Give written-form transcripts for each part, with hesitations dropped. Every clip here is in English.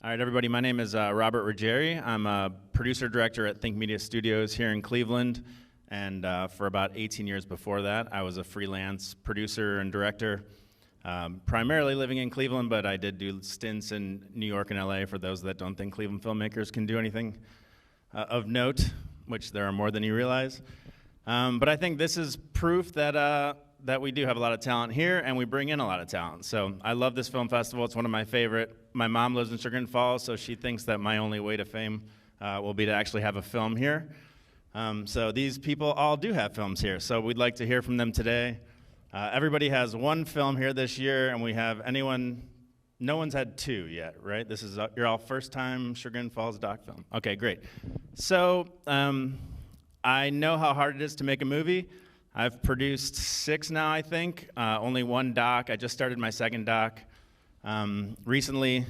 All right, everybody, my name is Robert Ruggeri. I'm a producer-director at Think Media Studios here in Cleveland, and for about 18 years before that, I was a freelance producer and director, primarily living in Cleveland, but I did do stints in New York and LA for those that don't think Cleveland filmmakers can do anything of note, which there are more than you realize. But I think this is proof that we do have a lot of talent here, and we bring in a lot of talent. So I love this film festival. It's one of my favorite. My mom lives in Sugar Falls, so she thinks that my only way to fame will be to actually have a film here. So these people all do have films here, so we'd like to hear from them today. Everybody has one film here this year, and we have no one's had two yet, right? This is your all first time Sugar Falls doc film. Okay, great. So I know how hard it is to make a movie. I've produced 6 now, I think. Only one doc. I just started my second doc recently.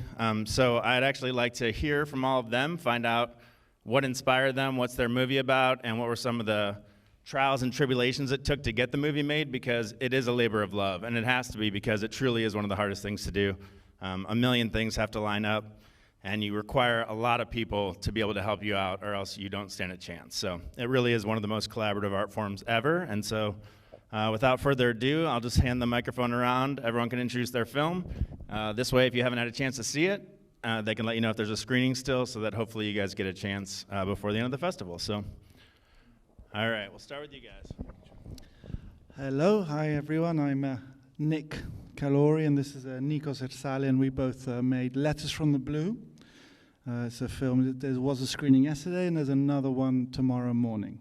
So I'd actually like to hear from all of them, find out what inspired them, what's their movie about, and what were some of the trials and tribulations it took to get the movie made, because it is a labor of love, and it has to be, because it truly is one of the hardest things to do. A million things have to line up, and you require a lot of people to be able to help you out, or else you don't stand a chance. So it really is one of the most collaborative art forms ever, and so without further ado, I'll just hand the microphone around. Everyone can introduce their film. This way, if you haven't had a chance to see it, they can let you know if there's a screening still, so that hopefully you guys get a chance before the end of the festival. So, all right, we'll start with you guys. Hello, hi everyone. I'm Nick Calori, and this is Nico Serale, and we both made Letters from the Blue. It's a film. There was a screening yesterday, and there's another one tomorrow morning.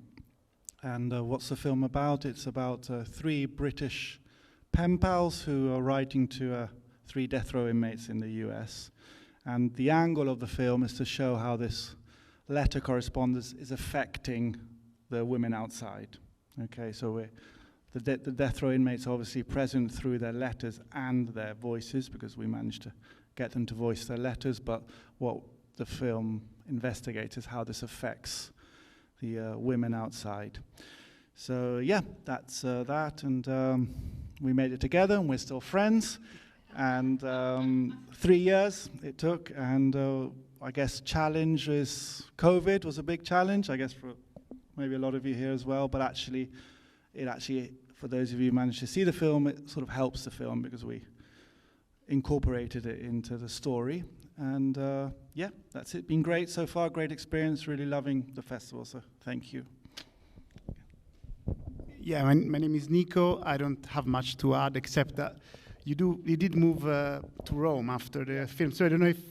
And what's the film about? It's about 3 British pen pals who are writing to 3 death row inmates in the US. And the angle of the film is to show how this letter correspondence is affecting the women outside. Okay, so the death row inmates are obviously present through their letters and their voices, because we managed to get them to voice their letters, but what the film investigates is how this affects the women outside. So yeah, that's that, and we made it together, and we're still friends. And 3 years it took, and I guess challenge is COVID was a big challenge, I guess for maybe a lot of you here as well, but actually, for those of you who managed to see the film, it sort of helps the film because we incorporated it into the story. And yeah, that's it. Been great so far, great experience, really loving the festival, so thank you. Yeah, my name is Nico. I don't have much to add except that you did move to Rome after the film, so I don't know if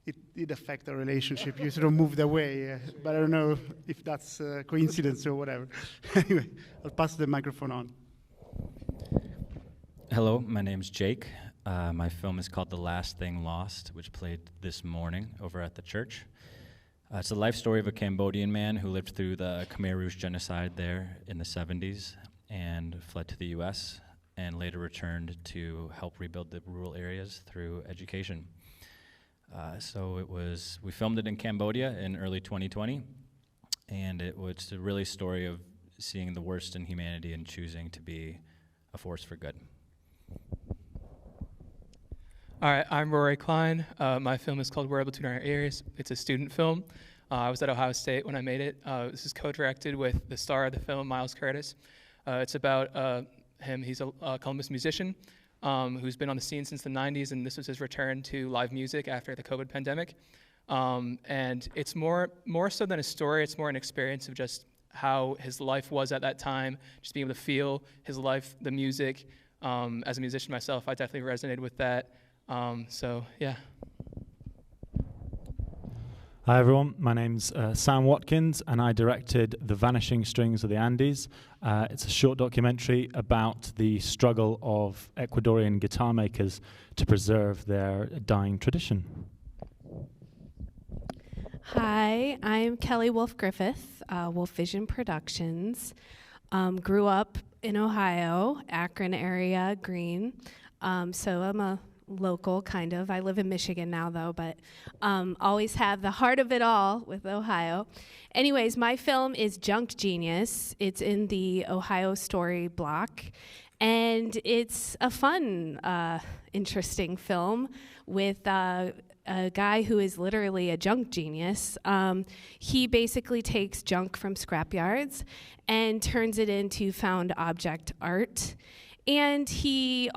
it did affect our relationship. You sort of moved away, but I don't know if that's a coincidence or whatever. Anyway, I'll pass the microphone on. Hello, my name's Jake. My film is called The Last Thing Lost, which played this morning over at the church. It's the life story of a Cambodian man who lived through the Khmer Rouge genocide there in the 70s and fled to the US and later returned to help rebuild the rural areas through education. We filmed it in Cambodia in early 2020, and it was a really story of seeing the worst in humanity and choosing to be a force for good. All right, I'm Rory Klein. My film is called We're Between Our Ears. It's a student film. I was at Ohio State when I made it. This is co-directed with the star of the film, Miles Curtis. It's about him. He's a Columbus musician who's been on the scene since the 90s, and this was his return to live music after the COVID pandemic. And it's more so than a story, it's more an experience of just how his life was at that time, just being able to feel his life, the music. As a musician myself, I definitely resonated with that. So, yeah. Hi everyone, my name's Sam Watkins, and I directed The Vanishing Strings of the Andes. It's a short documentary about the struggle of Ecuadorian guitar makers to preserve their dying tradition. Hi, I'm Kelley Griffith, Wolf Vision Productions. Grew up in Ohio, Akron area, Green. So I'm a local, kind of. I live in Michigan now, though, but always have the heart of it all with Ohio. Anyways, my film is Junk Genius. It's in the Ohio Story block, and it's a fun, interesting film with a guy who is literally a junk genius. He basically takes junk from scrapyards and turns it into found object art. And he's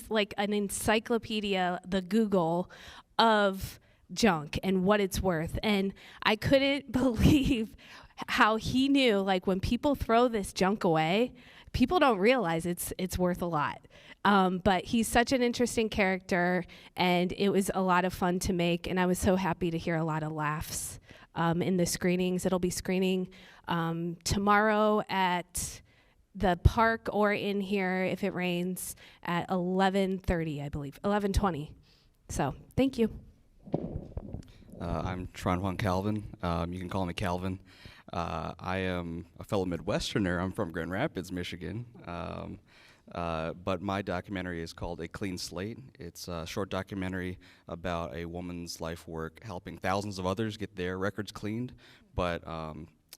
like an encyclopedia, the Google of junk and what it's worth. And I couldn't believe how he knew, like, when people throw this junk away, people don't realize it's worth a lot. But he's such an interesting character, and it was a lot of fun to make, and I was so happy to hear a lot of laughs in the screenings. It'll be screening tomorrow at the park or in here if it rains at 11:30, I believe, 11:20. So thank you. I'm Tran Calvin. You can call me Calvin. I am a fellow Midwesterner. I'm from Grand Rapids, Michigan. But my documentary is called A Clean Slate. It's a short documentary about a woman's life work helping thousands of others get their records cleaned. But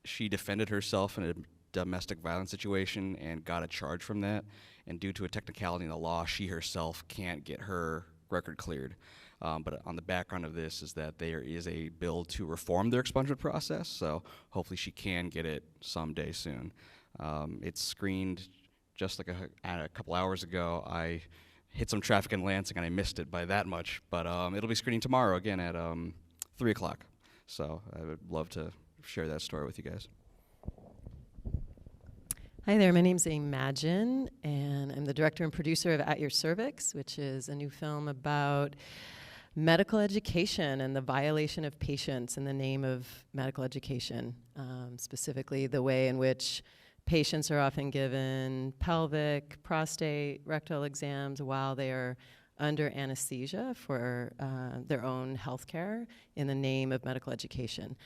she defended herself in a domestic violence situation and got a charge from that. And due to a technicality in the law, she herself can't get her record cleared. But on the background of this is that there is a bill to reform their expungement process, so hopefully she can get it someday soon. It's screened just like a couple hours ago. I hit some traffic in Lansing and I missed it by that much, but it'll be screening tomorrow again at 3 o'clock. So I would love to share that story with you guys. Hi there, my name's Imagine, and I'm the director and producer of At Your Cervix, which is a new film about medical education and the violation of patients in the name of medical education, specifically the way in which patients are often given pelvic, prostate, rectal exams while they are under anesthesia for their own health care in the name of medical education,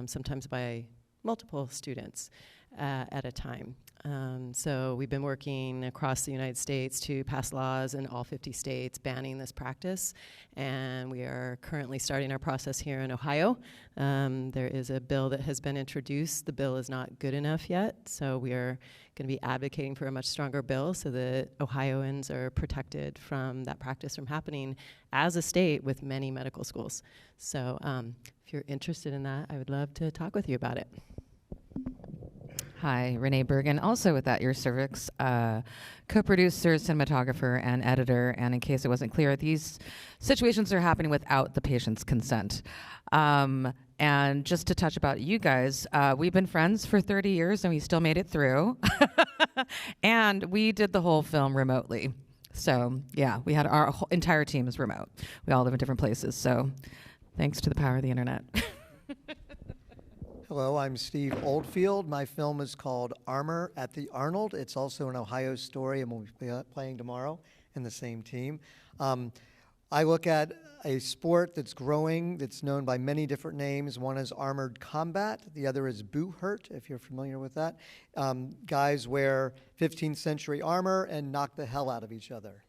sometimes by multiple students at a time. So we've been working across the United States to pass laws in all 50 states banning this practice, and we are currently starting our process here in Ohio. There is a bill that has been introduced. The bill is not good enough yet, so we are going to be advocating for a much stronger bill so that Ohioans are protected from that practice from happening as a state with many medical schools. So if you're interested in that, I would love to talk with you about it. Hi, Renée Bergan, also with At Your Cervix, co-producer, cinematographer, and editor. And in case it wasn't clear, these situations are happening without the patient's consent. And just to touch about you guys, we've been friends for 30 years and we still made it through. And we did the whole film remotely. So yeah, we had our whole entire team is remote. We all live in different places. So thanks to the power of the internet. Hello, I'm Steve Oldfield. My film is called Armor at the Arnold. It's also an Ohio story, and we'll be playing tomorrow in the same team. I look at a sport that's growing, that's known by many different names. One is armored combat. The other is boo-hurt, if you're familiar with that. Guys wear 15th century armor and knock the hell out of each other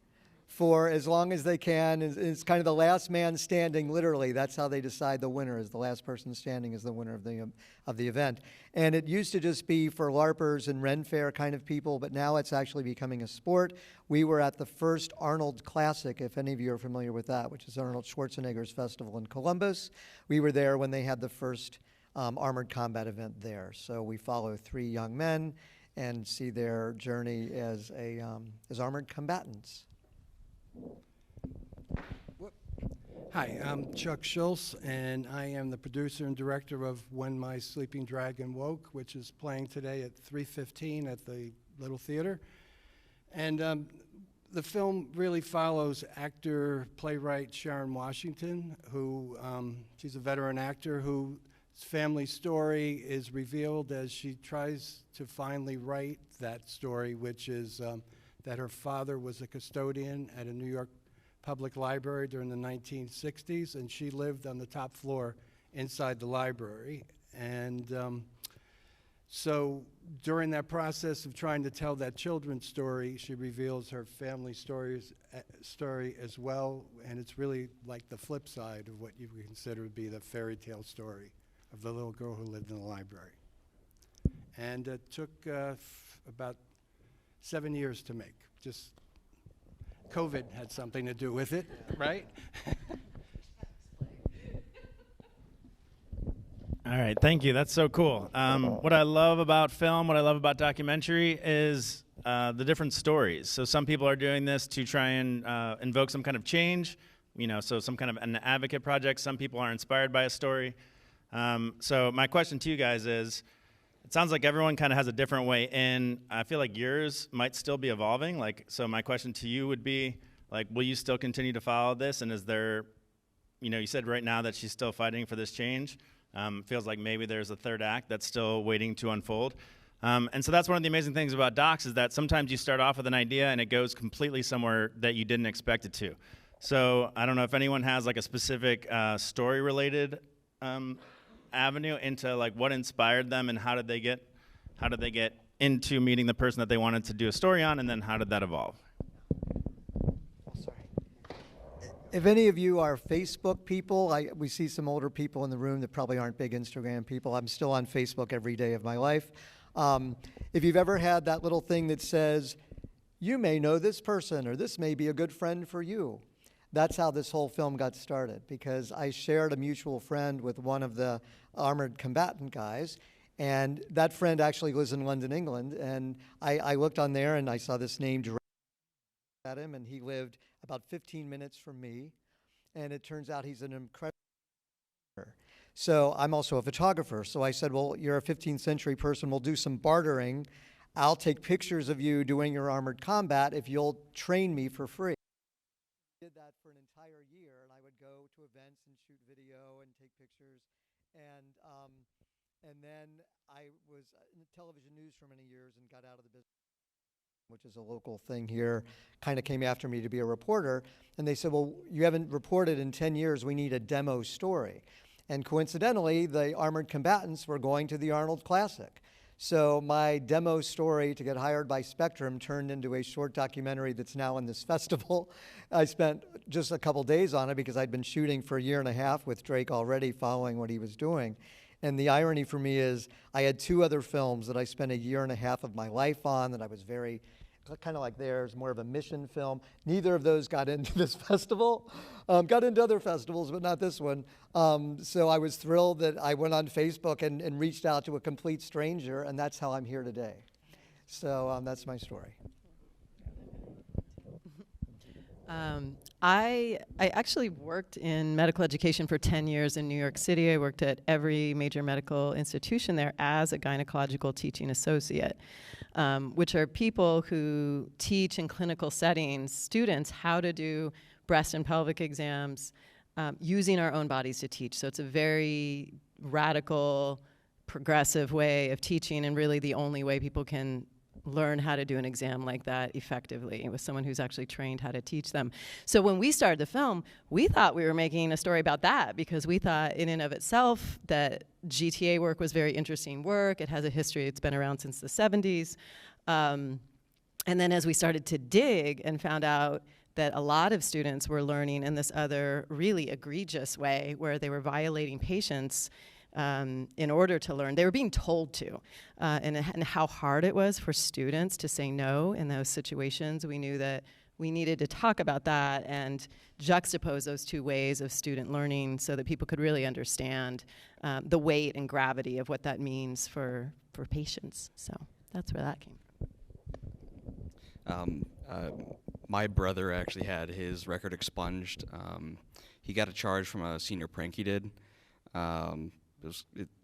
for as long as they can. It's kind of the last man standing, literally. That's how they decide the winner, is the last person standing is the winner of the event. And it used to just be for LARPers and Ren Fair kind of people, but now it's actually becoming a sport. We were at the first Arnold Classic, if any of you are familiar with that, which is Arnold Schwarzenegger's festival in Columbus. We were there when they had the first armored combat event there. So we follow 3 young men and see their journey as armored combatants. Hi, I'm Chuck Schultz, and I am the producer and director of When My Sleeping Dragon Woke, which is playing today at 3:15 at the Little Theater. And the film really follows actor, playwright Sharon Washington, who she's a veteran actor whose family story is revealed as she tries to finally write that story, which is that her father was a custodian at a New York public library during the 1960s, and she lived on the top floor inside the library. And so during that process of trying to tell that children's story, she reveals her family story as well, and it's really like the flip side of what you would consider to be the fairy tale story of the little girl who lived in the library. And it took about 7 years to make. Just COVID had something to do with it, right? All right, thank you. That's so cool. What I love about film, what I love about documentary is the different stories. So some people are doing this to try and invoke some kind of change, so some kind of an advocate project. Some people are inspired by a story. So my question to you guys is, it sounds like everyone kind of has a different way in. I feel like yours might still be evolving. So my question to you would be, will you still continue to follow this? And is there, you said right now that she's still fighting for this change. Feels like maybe there's a third act that's still waiting to unfold. And so that's one of the amazing things about docs is that sometimes you start off with an idea and it goes completely somewhere that you didn't expect it to. So I don't know if anyone has a specific story-related avenue into what inspired them and how did they get into meeting the person that they wanted to do a story on, and then how did that evolve? If any of you are Facebook people, we see some older people in the room that probably aren't big Instagram people. I'm still on Facebook every day of my life. If you've ever had that little thing that says, you may know this person, or this may be a good friend for you. That's how this whole film got started, because I shared a mutual friend with one of the armored combatant guys, and that friend actually lives in London, England, and I looked on there and I saw this name directly at him, and he lived about 15 minutes from me, and it turns out he's an incredible photographer. So I'm also a photographer, so I said, well, you're a 15th century person, we'll do some bartering. I'll take pictures of you doing your armored combat if you'll train me for free. I did that for an entire year, and I would go to events and shoot video and take pictures, and then I was in television news for many years and got out of the business, which is a local thing here, kind of came after me to be a reporter. And they said, well, you haven't reported in 10 years, we need a demo story. And coincidentally, the armored combatants were going to the Arnold Classic. So my demo story to get hired by Spectrum turned into a short documentary that's now in this festival. I spent just a couple days on it because I'd been shooting for a year and a half with Drake already, following what he was doing. And the irony for me is I had 2 other films that I spent a year and a half of my life on that I was very kind of like theirs, more of a mission film. Neither of those got into this festival. Got into other festivals, but not this one. So I was thrilled that I went on Facebook and reached out to a complete stranger, and that's how I'm here today. So that's my story. I actually worked in medical education for 10 years in New York City. I worked at every major medical institution there as a gynecological teaching associate, which are people who teach in clinical settings students how to do breast and pelvic exams using our own bodies to teach. So it's a very radical, progressive way of teaching, and really the only way people can learn how to do an exam like that effectively with someone who's actually trained how to teach them. So when we started the film, we thought we were making a story about that, because we thought in and of itself that GTA work was very interesting work. It has a history. It's been around since the 70s. And then as we started to dig and found out that a lot of students were learning in this other really egregious way where they were violating patients in order to learn. They were being told to, and how hard it was for students to say no in those situations. We knew that we needed to talk about that and juxtapose those 2 ways of student learning so that people could really understand the weight and gravity of what that means for patients. So that's where that came from. My brother actually had his record expunged. He got a charge from a senior prank he did.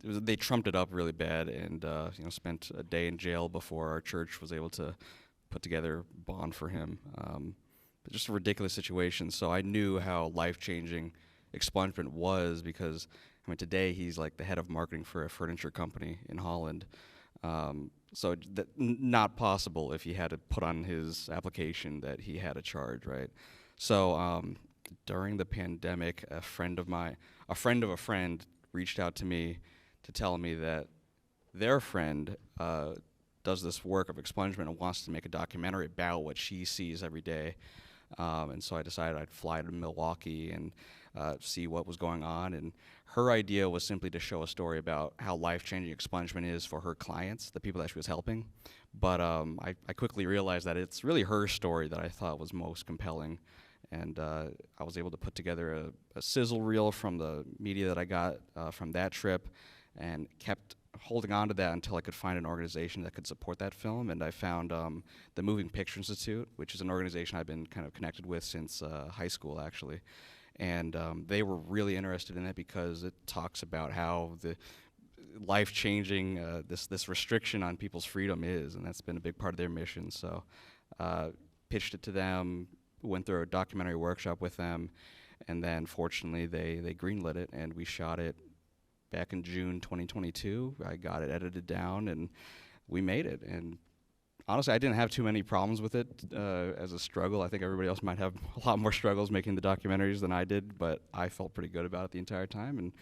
They trumped it up really bad, and spent a day in jail before our church was able to put together a bond for him. But just a ridiculous situation. So I knew how life-changing expungement was, because today he's like the head of marketing for a furniture company in Holland. So not possible if he had to put on his application that he had a charge, right? So during the pandemic, a friend of a friend reached out to me to tell me that their friend does this work of expungement and wants to make a documentary about what she sees every day. And so I decided I'd fly to Milwaukee and see what was going on. And her idea was simply to show a story about how life-changing expungement is for her clients, the people that she was helping. But I quickly realized that it's really her story that I thought was most compelling. And I was able to put together a sizzle reel from the media that I got from that trip, and kept holding on to that until I could find an organization that could support that film. And I found the Moving Picture Institute, which is an organization I've been kind of connected with since high school, actually. And they were really interested in it because it talks about how the life-changing this restriction on people's freedom is, and that's been a big part of their mission. So pitched it to them, went through a documentary workshop with them, and then fortunately they greenlit it, and we shot it back in June 2022. I got it edited down, and we made it. And honestly, I didn't have too many problems with it as a struggle. I think everybody else might have a lot more struggles making the documentaries than I did, but I felt pretty good about it the entire time, and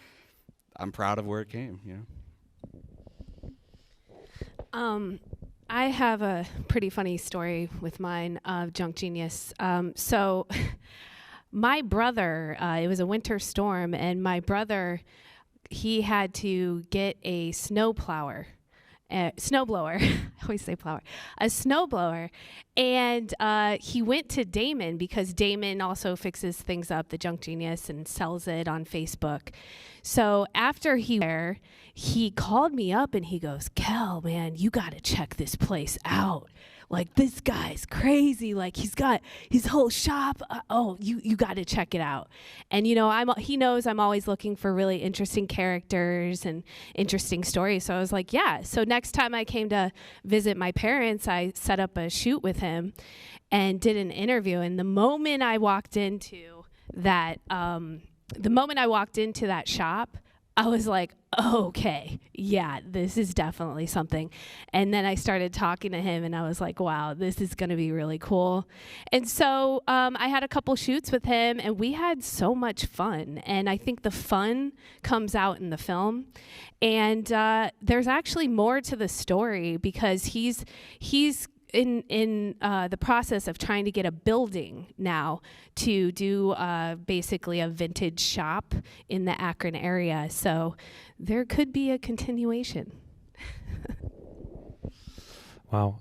I'm proud of where it came, you know. I have a pretty funny story with mine of Junk Genius. So my brother, it was a winter storm, and my brother, he had to get a snowblower. I always say plower, a snowblower. And he went to Damon because Damon also fixes things up, the Junk Genius, and sells it on Facebook. So after he called me up and he goes, "Kel, man, you got to check this place out. Like, this guy's crazy. Like, he's got his whole shop. You got to check it out." And, you know, he knows I'm always looking for really interesting characters and interesting stories. So I was like, yeah. So next time I came to visit my parents, I set up a shoot with him and did an interview. And the moment I walked into that shop, I was like, okay, yeah, this is definitely something. And then I started talking to him, and I was like, wow, this is going to be really cool. And so I had a couple shoots with him, and we had so much fun. And I think the fun comes out in the film. And there's actually more to the story because he's in the process of trying to get a building now to do basically a vintage shop in the Akron area. So there could be a continuation. Wow.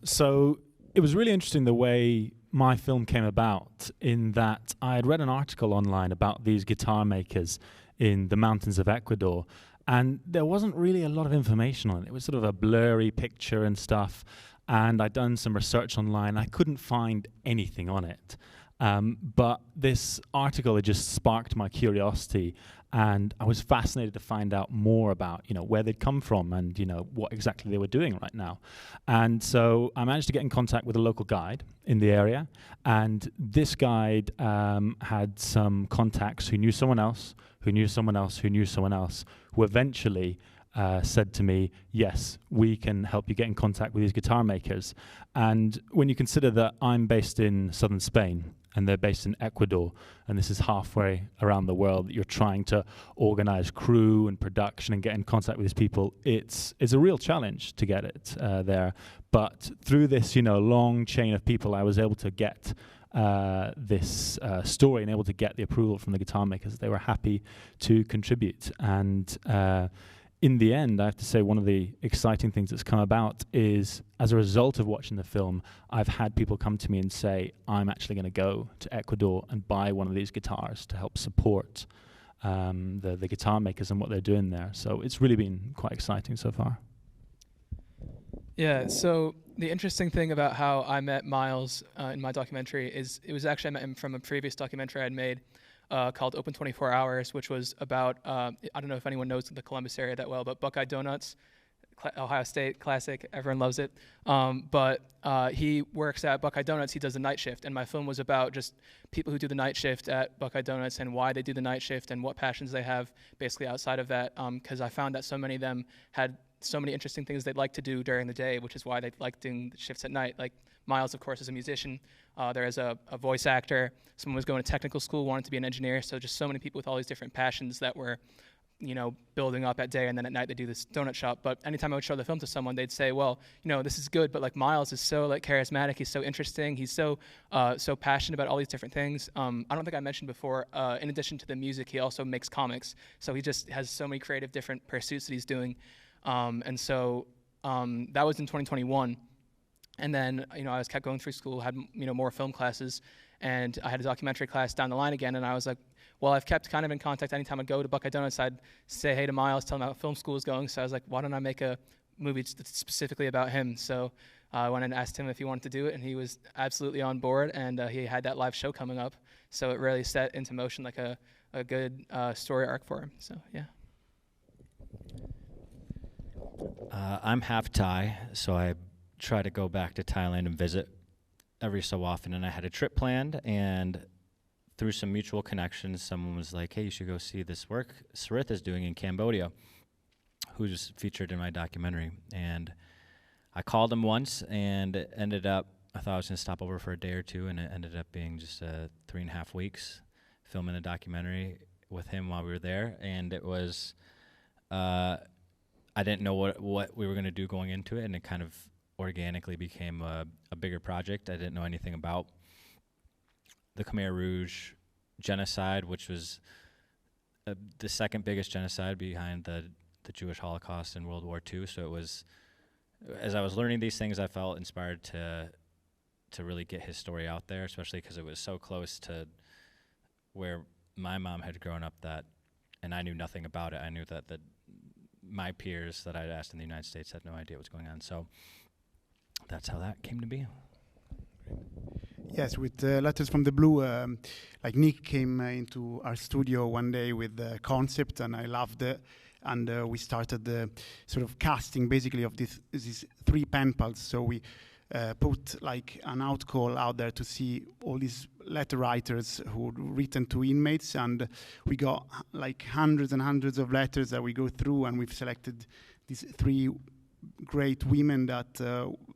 So it was really interesting the way my film came about, in that I had read an article online about these guitar makers in the mountains of Ecuador, and there wasn't really a lot of information on it. It was sort of a blurry picture and stuff. And I'd done some research online. I couldn't find anything on it. But this article had just sparked my curiosity, and I was fascinated to find out more about, you know, where they'd come from and, you know, what exactly they were doing right now. And so I managed to get in contact with a local guide in the area, and this guide had some contacts who knew someone else, who knew someone else, who knew someone else, who eventually said to me, yes, we can help you get in contact with these guitar makers. And when you consider that I'm based in southern Spain and they're based in Ecuador, and this is halfway around the world, that you're trying to organize crew and production and get in contact with these people, it's a real challenge to get it there. But through this, you know, long chain of people, I was able to get this story and able to get the approval from the guitar makers. They were happy to contribute. And in the end, I have to say, one of the exciting things that's come about is, as a result of watching the film, I've had people come to me and say, I'm actually going to go to Ecuador and buy one of these guitars to help support the guitar makers and what they're doing there. So it's really been quite exciting so far. Yeah, so the interesting thing about how I met Miles in my documentary is it was actually I met him from a previous documentary I'd made called Open 24 Hours, which was about, I don't know if anyone knows the Columbus area that well, but Buckeye Donuts, Ohio State classic, everyone loves it. But he works at Buckeye Donuts, he does the night shift, and my film was about just people who do the night shift at Buckeye Donuts and why they do the night shift and what passions they have basically outside of that, because I found that so many of them had so many interesting things they'd like to do during the day, which is why they like doing the shifts at night. Like Miles, of course, is a musician. There is a voice actor. Someone was going to technical school, wanted to be an engineer. So just so many people with all these different passions that were, you know, building up at day, and then at night they do this donut shop. But anytime I would show the film to someone, they'd say, well, you know, this is good, but like Miles is so like charismatic. He's so interesting. He's so passionate about all these different things. I don't think I mentioned before, in addition to the music, he also makes comics. So he just has so many creative different pursuits that he's doing. And so that was in 2021. And then, I was kept going through school, had, more film classes, and I had a documentary class down the line again, and I was like, well, I've kept kind of in contact anytime I go to Buckeye Donuts, I'd say hey to Miles, tell him how film school is going, so I was like, why don't I make a movie that's specifically about him? So I went and asked him if he wanted to do it, and he was absolutely on board, and he had that live show coming up, so it really set into motion like a good story arc for him, so yeah. I'm half Thai, so I try to go back to Thailand and visit every so often, and I had a trip planned, and through some mutual connections, someone was like, hey, you should go see this work Sarith is doing in Cambodia, who's featured in my documentary. And I called him once, and it ended up, I thought I was going to stop over for a day or two, and it ended up being just 3.5 weeks filming a documentary with him while we were there. And it was, I didn't know what we were going to do going into it, and it kind of organically became a bigger project. I didn't know anything about the Khmer Rouge genocide, which was the second biggest genocide behind the Jewish Holocaust in World War II. So it was, as I was learning these things, I felt inspired to really get his story out there, especially because it was so close to where my mom had grown up, and I knew nothing about it. I knew that my peers that I'd asked in the United States had no idea what's going on. So that's how that came to be. Yes, with Letters from the Blue, like Nick came into our studio one day with the concept, and I loved it. And we started the sort of casting, basically, of these 3 pen pals. So we put like an out call out there to see all these letter writers who written to inmates, and we got like hundreds and hundreds of letters that we go through, and we've selected these 3 great women that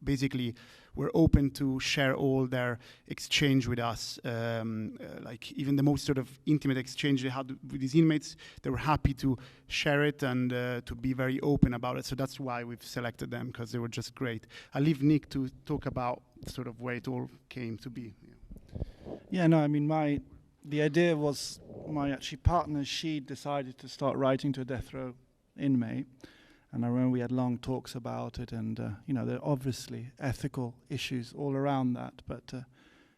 basically were open to share all their exchange with us, like even the most sort of intimate exchange they had with these inmates. They were happy to share it and to be very open about it. So that's why we've selected them, because they were just great. I'll leave Nick to talk about sort of where it all came to be. Yeah, no, I mean, the idea was my partner, she decided to start writing to a death row inmate. And I remember we had long talks about it, and there are obviously ethical issues all around that, but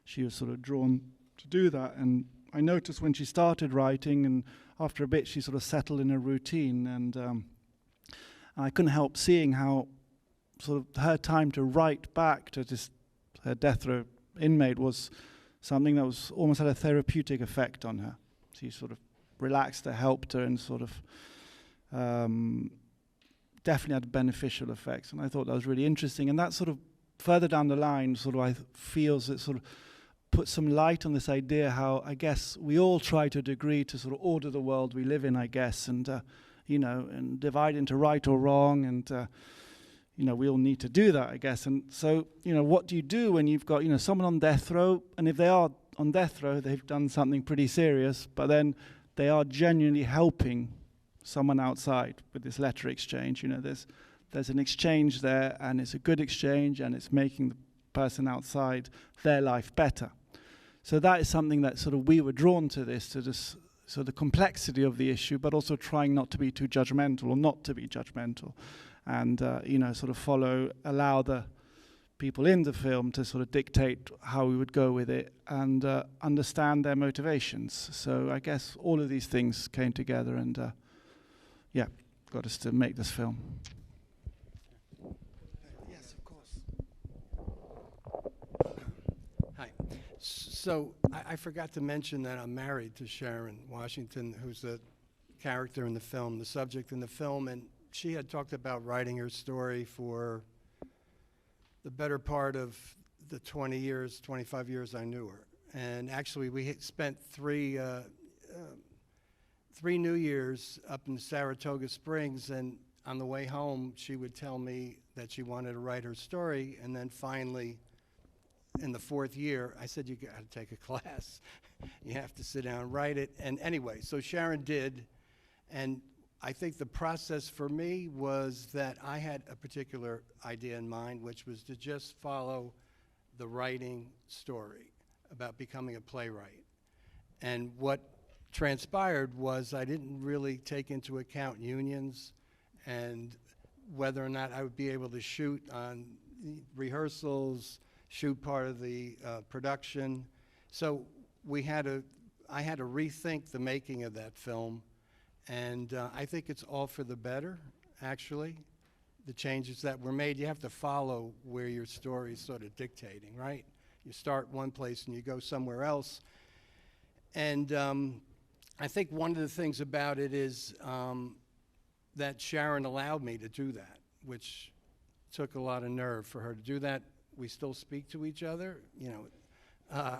she was sort of drawn to do that. And I noticed when she started writing, and after a bit she sort of settled in a routine, and I couldn't help seeing how sort of her time to write back to this her death row inmate was something that was almost had a therapeutic effect on her. She sort of relaxed her, helped her, and sort of definitely had beneficial effects, and I thought that was really interesting. And that sort of further down the line sort of feels it sort of put some light on this idea how I guess we all try to a degree to sort of order the world we live in, I guess, and and divide into right or wrong, and we all need to do that, I guess. And so what do you do when you've got someone on death row, and if they are on death row, they've done something pretty serious, but then they are genuinely helping someone outside with this letter exchange. There's an exchange there, and it's a good exchange, and it's making the person outside their life better. So that is something that sort of we were drawn to this, so the complexity of the issue, but also trying not to be too judgmental, or not to be judgmental, and sort of allow the people in the film to sort of dictate how we would go with it, and understand their motivations. So I guess all of these things came together, and got us to make this film. Yes, of course. Hi. So I forgot to mention that I'm married to Sharon Washington, who's the character in the film, the subject in the film, and she had talked about writing her story for the better part of the 25 years I knew her. And actually we spent 3 New Years up in Saratoga Springs, and on the way home, she would tell me that she wanted to write her story, and then finally, in the 4th year, I said, you got to take a class. You have to sit down and write it. And anyway, so Sharon did, and I think the process for me was that I had a particular idea in mind, which was to just follow the writing story about becoming a playwright. And what transpired was I didn't really take into account unions and whether or not I would be able to shoot on rehearsals, shoot part of the production. So I had to rethink the making of that film, and I think it's all for the better, actually. The changes that were made, you have to follow where your story is sort of dictating, right? You start one place and you go somewhere else. And I think one of the things about it is that Sharon allowed me to do that, which took a lot of nerve for her to do that. We still speak to each other, you know.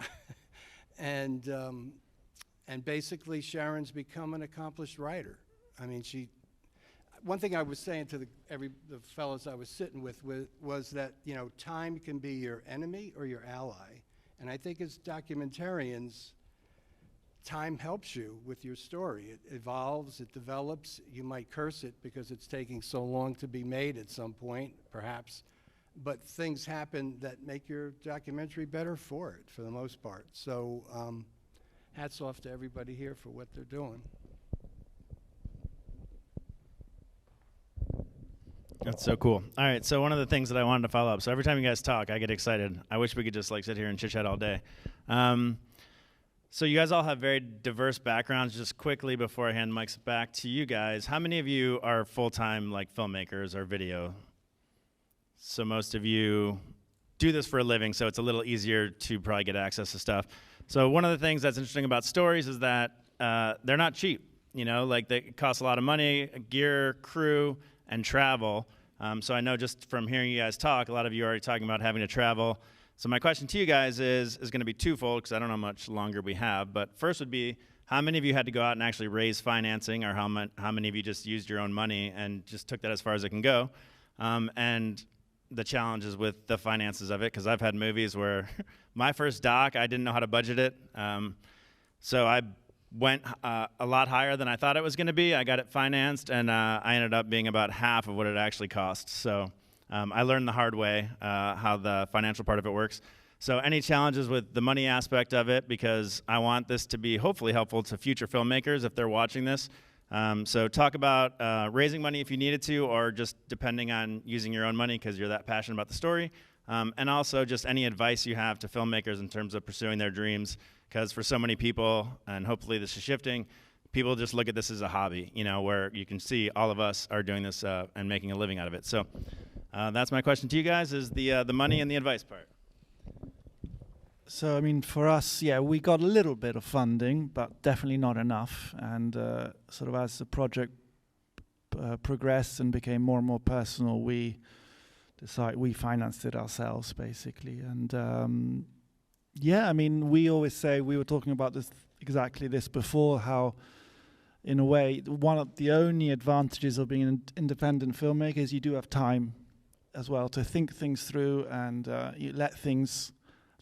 And basically Sharon's become an accomplished writer. I mean, one thing I was saying to the fellows I was sitting with was that, you know, time can be your enemy or your ally. And I think as documentarians, time helps you with your story. It evolves, it develops. You might curse it because it's taking so long to be made at some point, perhaps. But things happen that make your documentary better for it, for the most part. So hats off to everybody here for what they're doing. That's so cool. All right, so one of the things that I wanted to follow up, so every time you guys talk, I get excited. I wish we could just like sit here and chit-chat all day. So you guys all have very diverse backgrounds. Just quickly before I hand mics back to you guys, how many of you are full-time like filmmakers or video? So most of you do this for a living, so it's a little easier to probably get access to stuff. So one of the things that's interesting about stories is that they're not cheap. You know, like they cost a lot of money, gear, crew, and travel. So I know just from hearing you guys talk, a lot of you are already talking about having to travel. So my question to you guys is going to be twofold, because I don't know how much longer we have. But first would be, how many of you had to go out and actually raise financing, or how many of you just used your own money and just took that as far as it can go? And the challenges with the finances of it, because I've had movies where my first doc, I didn't know how to budget it. So I went a lot higher than I thought it was going to be. I got it financed, and I ended up being about half of what it actually cost. So I learned the hard way how the financial part of it works. So any challenges with the money aspect of it, because I want this to be hopefully helpful to future filmmakers if they're watching this. So talk about raising money if you needed to, or just depending on using your own money because you're that passionate about the story. And also just any advice you have to filmmakers in terms of pursuing their dreams, because for so many people, and hopefully this is shifting, people just look at this as a hobby, you know, where you can see all of us are doing this and making a living out of it. So that's my question to you guys, is the money and the advice part. So, I mean, for us, yeah, we got a little bit of funding, but definitely not enough. And sort of as the project progressed and became more and more personal, we financed it ourselves, basically. And yeah, I mean, we always say, we were talking about this exactly this before, how in a way, one of the only advantages of being an independent filmmaker is you do have time as well to think things through, and you let things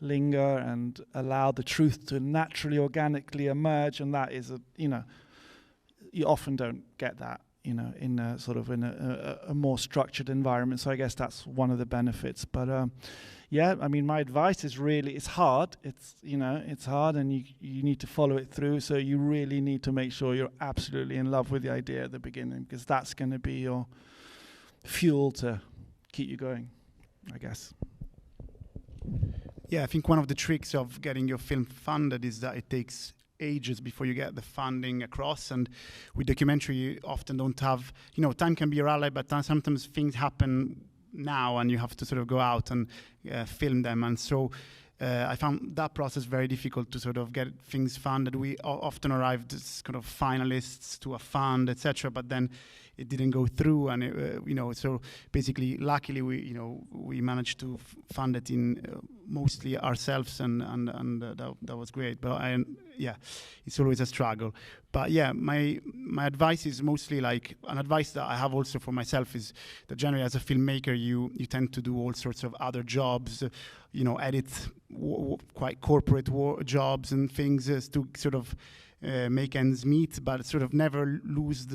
linger and allow the truth to naturally, organically emerge. And that is, you often don't get that, in a sort of in a more structured environment. So I guess that's one of the benefits. But yeah, I mean, my advice is really, it's hard. It's hard, and you need to follow it through. So you really need to make sure you're absolutely in love with the idea at the beginning, because that's going to be your fuel to keep you going, I guess. Yeah, I think one of the tricks of getting your film funded is that it takes ages before you get the funding across. And with documentary, you often don't have, time can be your ally, but sometimes things happen now and you have to sort of go out and film them. And so I found that process very difficult to sort of get things funded. We often arrived as kind of finalists to a fund, etc., but then it didn't go through, and so basically, luckily, we managed to fund it in mostly ourselves, and that was great. But it's always a struggle. But yeah, my advice is mostly like an advice that I have also for myself is that generally as a filmmaker, you tend to do all sorts of other jobs, edit quite corporate jobs and things to sort of make ends meet, but sort of never lose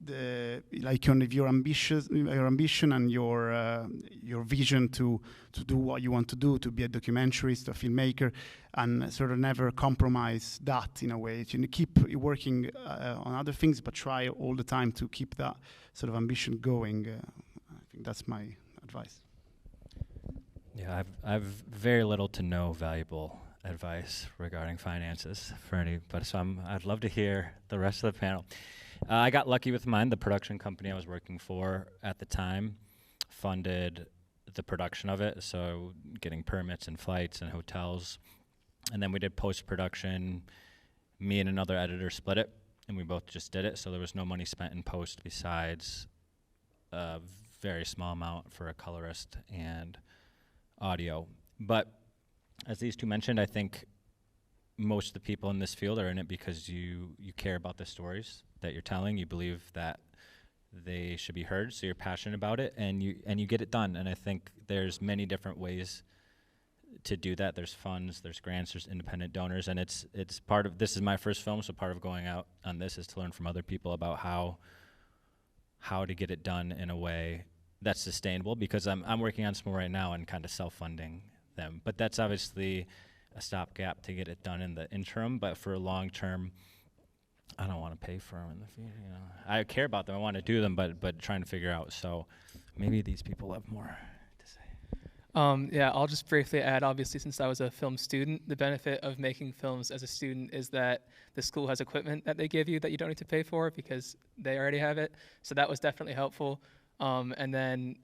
your ambition and your vision to do what you want to do, to be a documentarist, a filmmaker, and sort of never compromise that in a way. Keep working on other things, but try all the time to keep that sort of ambition going. I think that's my advice. Yeah, I've very little to no valuable advice regarding finances for anybody, so I'd love to hear the rest of the panel. I got lucky with mine. The production company I was working for at the time funded the production of it, so getting permits and flights and hotels. And then we did post-production. Me and another editor split it, and we both just did it, so there was no money spent in post besides a very small amount for a colorist and audio. But as these two mentioned, I think most of the people in this field are in it because you care about the stories that you're telling. You believe that they should be heard, so you're passionate about it, and you get it done. And I think there's many different ways to do that. There's funds, there's grants, there's independent donors, and it's part of, this is my first film, so part of going out on this is to learn from other people about how to get it done in a way that's sustainable, because I'm working on some more right now and kind of self-funding them. But that's obviously a stopgap to get it done in the interim, but for a long term, I don't want to pay for them in the future. You know, I care about them, I want to do them, but trying to figure out. So maybe these people have more to say. Yeah, I'll just briefly add, obviously, since I was a film student, the benefit of making films as a student is that the school has equipment that they give you that you don't need to pay for because they already have it. So that was definitely helpful. And then,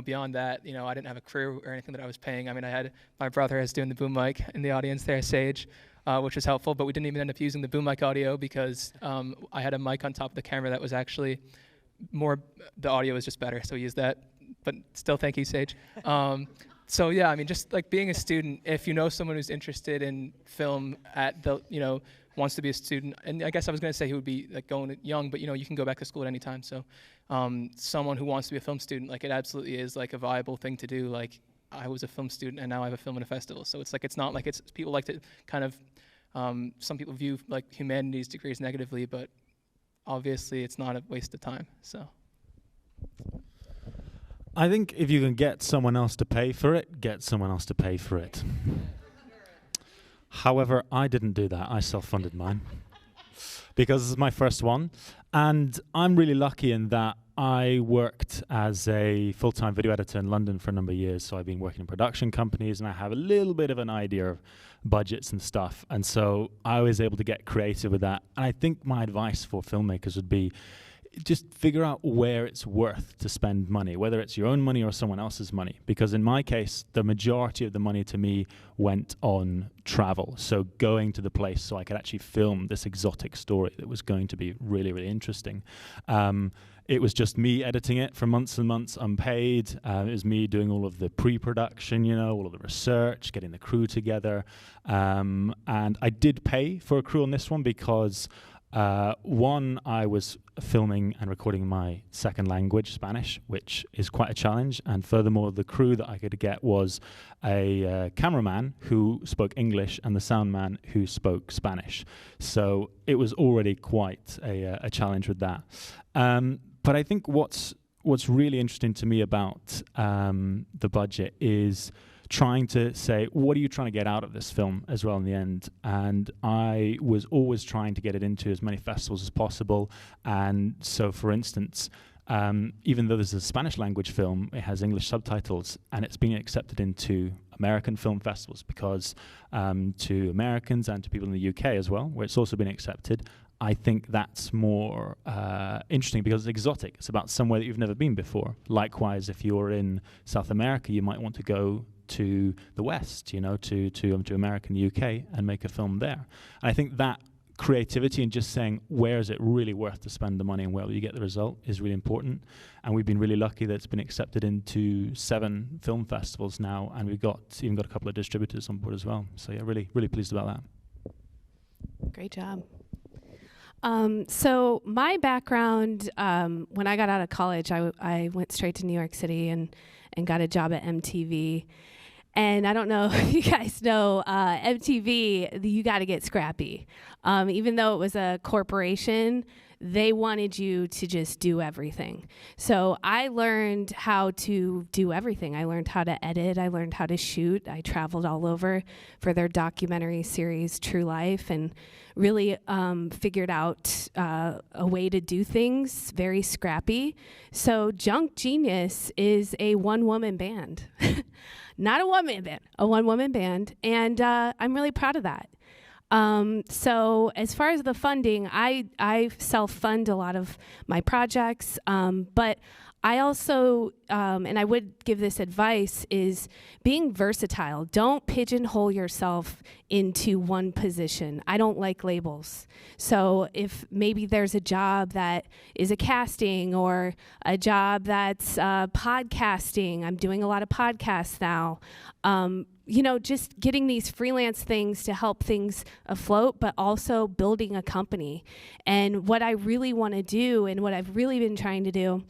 beyond that, I didn't have a crew or anything that I was paying. I mean, I had my brother is doing the boom mic in the audience there, Sage, which was helpful, but we didn't even end up using the boom mic audio because I had a mic on top of the camera that was actually the audio was just better, so we used that. But still, thank you, Sage. So yeah, I mean, just like being a student, if you know someone who's interested in film wants to be a student, and I guess I was going to say he would be like going young, but you can go back to school at any time. So someone who wants to be a film student, like it absolutely is like a viable thing to do. Like I was a film student and now I have a film in a festival. So it's like, it's not like it's, people like to kind of, some people view like humanities degrees negatively, but obviously it's not a waste of time, so. I think if you can get someone else to pay for it, get someone else to pay for it. However, I didn't do that. I self-funded mine because this is my first one. And I'm really lucky in that I worked as a full-time video editor in London for a number of years. So I've been working in production companies and I have a little bit of an idea of budgets and stuff. And so I was able to get creative with that. And I think my advice for filmmakers would be just figure out where it's worth to spend money, whether it's your own money or someone else's money. Because in my case, the majority of the money to me went on travel. So going to the place so I could actually film this exotic story that was going to be really, really interesting. It was just me editing it for months and months unpaid. It was me doing all of the pre-production, all of the research, getting the crew together. And I did pay for a crew on this one because one, I was filming and recording in my second language, Spanish, which is quite a challenge. And furthermore, the crew that I could get was a cameraman who spoke English and the sound man who spoke Spanish. So it was already quite a challenge with that. But I think what's really interesting to me about the budget is trying to say, what are you trying to get out of this film as well in the end? And I was always trying to get it into as many festivals as possible. And so, for instance, even though this is a Spanish language film, it has English subtitles, and it's being accepted into American film festivals because to Americans and to people in the UK as well, where it's also been accepted, I think that's more interesting because it's exotic. It's about somewhere that you've never been before. Likewise, if you're in South America, you might want to go to the West, to America and the UK and make a film there. And I think that creativity and just saying where is it really worth to spend the money and where will you get the result is really important. And we've been really lucky that it's been accepted into 7 film festivals now, and we've even got a couple of distributors on board as well. So yeah, really, really pleased about that. Great job. So my background, when I got out of college, I went straight to New York City and got a job at MTV. And I don't know if you guys know, MTV, you got to get scrappy. Even though it was a corporation, they wanted you to just do everything. So I learned how to do everything. I learned how to edit. I learned how to shoot. I traveled all over for their documentary series, True Life, and really figured out a way to do things very scrappy. So Junk Genius is a one-woman band. not a one-man band, a one-woman band, and I'm really proud of that. So as far as the funding, I self-fund a lot of my projects, but I also, and I would give this advice, is being versatile. Don't pigeonhole yourself into one position. I don't like labels. So if maybe there's a job that is a casting or a job that's podcasting, I'm doing a lot of podcasts now, just getting these freelance things to help things afloat, but also building a company. And what I really want to do, and what I've really been trying to do,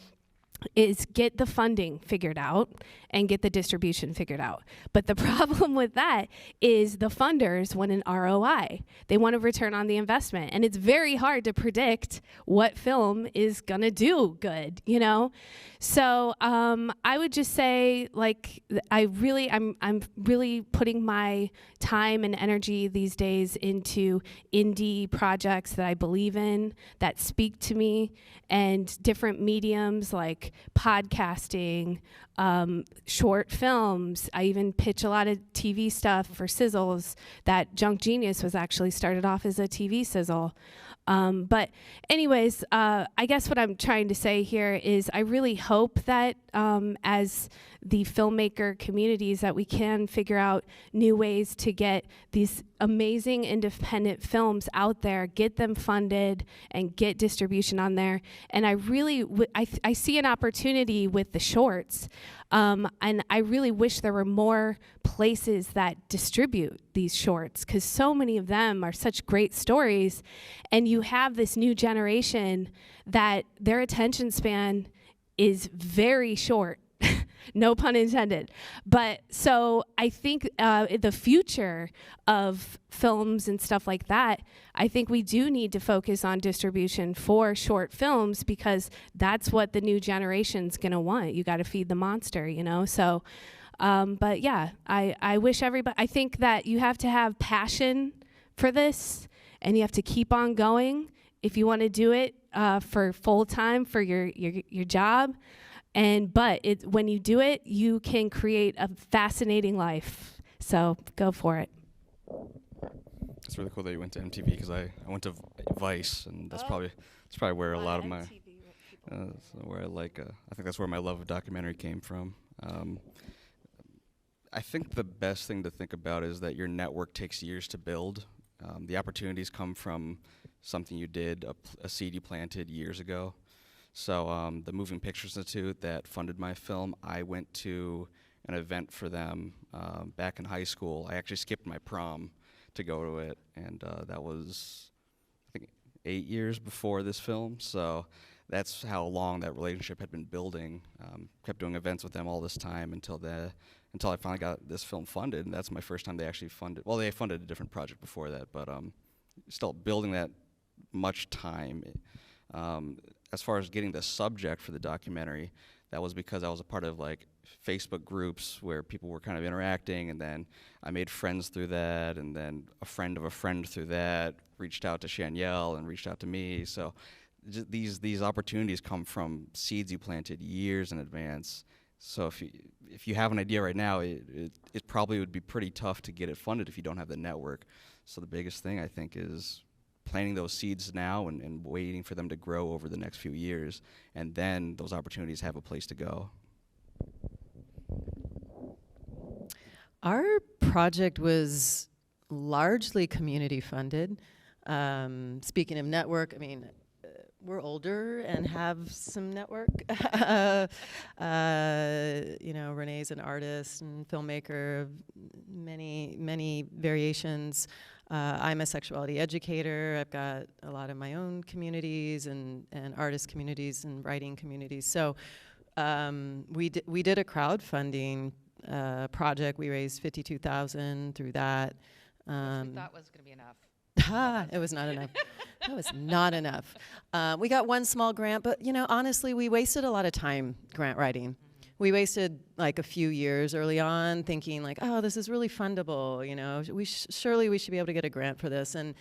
is get the funding figured out and get the distribution figured out. But the problem with that is the funders want an ROI. They want a return on the investment. And it's very hard to predict what film is going to do good, So I would just say, I'm really putting my time and energy these days into indie projects that I believe in, that speak to me, and different mediums like podcasting, short films. I even pitch a lot of TV stuff for sizzles. That Junk Genius was actually started off as a TV sizzle. But anyways, I guess what I'm trying to say here is I really hope that as the filmmaker communities that we can figure out new ways to get these amazing independent films out there, get them funded, and get distribution on there. And I really, I see an opportunity with the shorts, and I really wish there were more places that distribute these shorts, because so many of them are such great stories, and you have this new generation that their attention span is very short. No pun intended. But so I think the future of films and stuff like that, I think we do need to focus on distribution for short films, because that's what the new generation's going to want. You got to feed the monster, So, but yeah, I wish everybody, I think that you have to have passion for this, and you have to keep on going if you want to do it for full time for your job. But when you do it, you can create a fascinating life. So go for it. It's really cool that you went to MTV, because I went to Vice, and that's probably where a lot of my where I think that's where my love of documentary came from. I think the best thing to think about is that your network takes years to build. The opportunities come from something you did, a seed you planted years ago. So the Moving Pictures Institute that funded my film, I went to an event for them back in high school. I actually skipped my prom to go to it, and that was, I think, 8 years before this film. So that's how long that relationship had been building. Kept doing events with them all this time until I finally got this film funded, and that's my first time they actually funded. Well, they funded a different project before that, but still building that much time. As far as getting the subject for the documentary, that was because I was a part of Facebook groups where people were kind of interacting, and then I made friends through that, and then a friend of a friend through that reached out to Shanielle and reached out to me. So these opportunities come from seeds you planted years in advance. So if you have an idea right now, it probably would be pretty tough to get it funded if you don't have the network. So the biggest thing, I think, is planting those seeds now and waiting for them to grow over the next few years, and then those opportunities have a place to go. Our project was largely community funded. Speaking of network, we're older and have some network. Renee's an artist and filmmaker of many variations. I'm a sexuality educator. I've got a lot of my own communities and artist communities and writing communities. So we did a crowdfunding project. We raised $52,000 through that. Which we thought was going to be enough. It was not enough. That was not enough. We got one small grant, but honestly, we wasted a lot of time grant writing. We wasted a few years early on thinking oh, this is really fundable. Surely we should be able to get a grant for this, and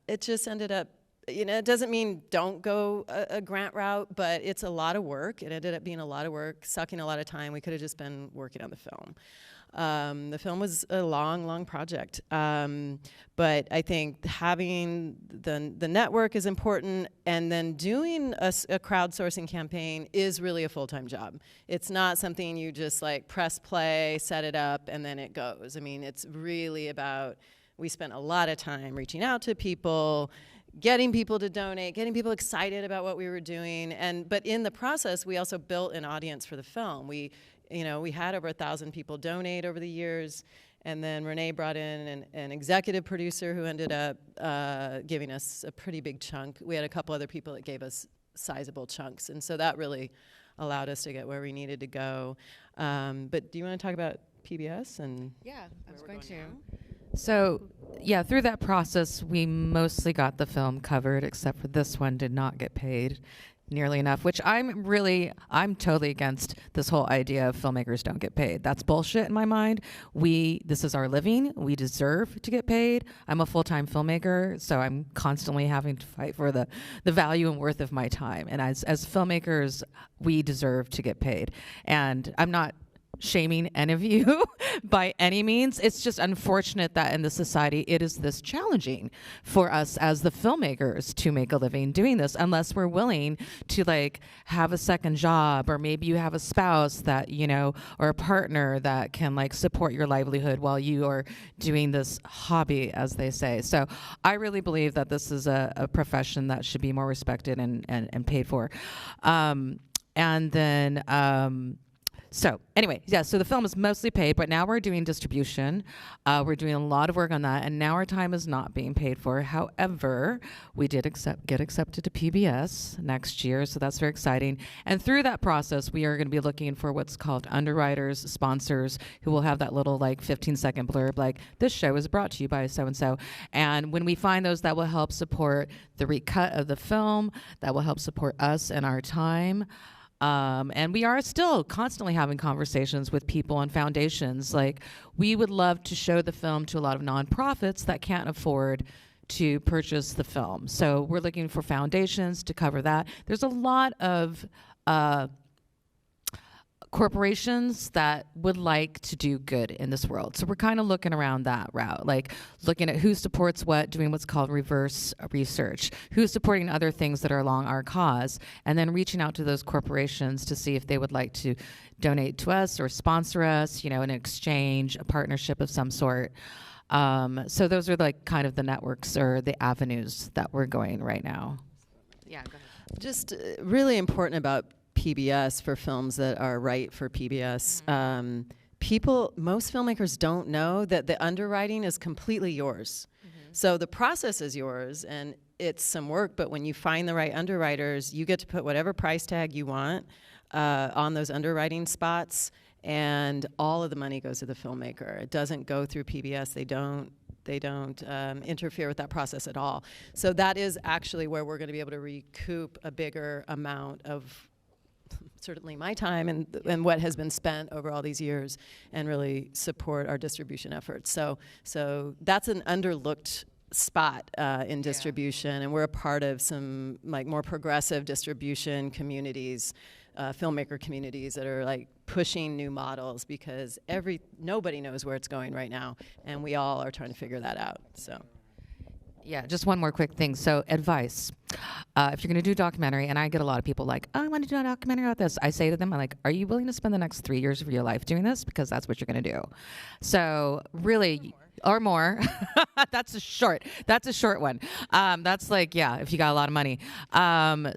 it just ended up. It doesn't mean don't go a grant route, but it's a lot of work. It ended up being a lot of work, sucking a lot of time. We could have just been working on the film. The film was a long, long project. But I think having the network is important, and then doing a crowdsourcing campaign is really a full-time job. It's not something you just like press play, set it up, and then it goes. I mean, it's really about, we spent a lot of time reaching out to people, getting people to donate, getting people excited about what we were doing, but in the process, we also built an audience for the film. We had over 1,000 people donate over the years, and then Renée brought in an executive producer who ended up giving us a pretty big chunk. We had a couple other people that gave us sizable chunks, and so that really allowed us to get where we needed to go. But do you want to talk about PBS? Yeah, I was going to. So, yeah, through that process, we mostly got the film covered, except for this one did not get paid nearly enough, which I'm totally against this whole idea of filmmakers don't get paid. That's bullshit in my mind. This is our living. We deserve to get paid. I'm a full-time filmmaker, so I'm constantly having to fight for the value and worth of my time. And as filmmakers, we deserve to get paid. And I'm not shaming any of you by any means. It's just unfortunate that in this society it is this challenging for us as the filmmakers to make a living doing this, unless we're willing to like have a second job, or maybe you have a spouse that, or a partner that can like support your livelihood while you are doing this hobby, as they say. So I really believe that this is a profession that should be more respected and paid for. So anyway, yeah, so the film is mostly paid, but now we're doing distribution. We're doing a lot of work on that, and now our time is not being paid for. However, we did get accepted to PBS next year, so that's very exciting. And through that process, we are going to be looking for what's called underwriters, sponsors, who will have that little 15-second blurb, like, this show is brought to you by so-and-so. And when we find those, that will help support the recut of the film, that will help support us and our time. And we are still constantly having conversations with people and foundations. Like, we would love to show the film to a lot of nonprofits that can't afford to purchase the film. So we're looking for foundations to cover that. There's a lot of corporations that would like to do good in this world. So we're kind of looking around that route, like looking at who supports what, doing what's called reverse research, who's supporting other things that are along our cause, and then reaching out to those corporations to see if they would like to donate to us or sponsor us, in exchange, a partnership of some sort. So those are like kind of the networks or the avenues that we're going right now. Yeah, go ahead. Just really important about PBS for films that are right for PBS. Most filmmakers don't know that the underwriting is completely yours. So the process is yours, and it's some work, but when you find the right underwriters, you get to put whatever price tag you want on those underwriting spots, and all of the money goes to the filmmaker. It doesn't go through PBS. They don't interfere with that process at all. So that is actually where we're going to be able to recoup a bigger amount of certainly my time and what has been spent over all these years, and really support our distribution efforts. So that's an underlooked spot in distribution, and we're a part of some more progressive distribution communities, filmmaker communities that are like pushing new models, because nobody knows where it's going right now, and we all are trying to figure that out. So. Yeah, just one more quick thing. So advice. If you're going to do a documentary, and I get a lot of people like, oh, I want to do a documentary about this. I say to them, I'm like, are you willing to spend the next 3 years of your life doing this? Because that's what you're going to do. So really, or more. That's a short one. That's like, yeah, if you got a lot of money.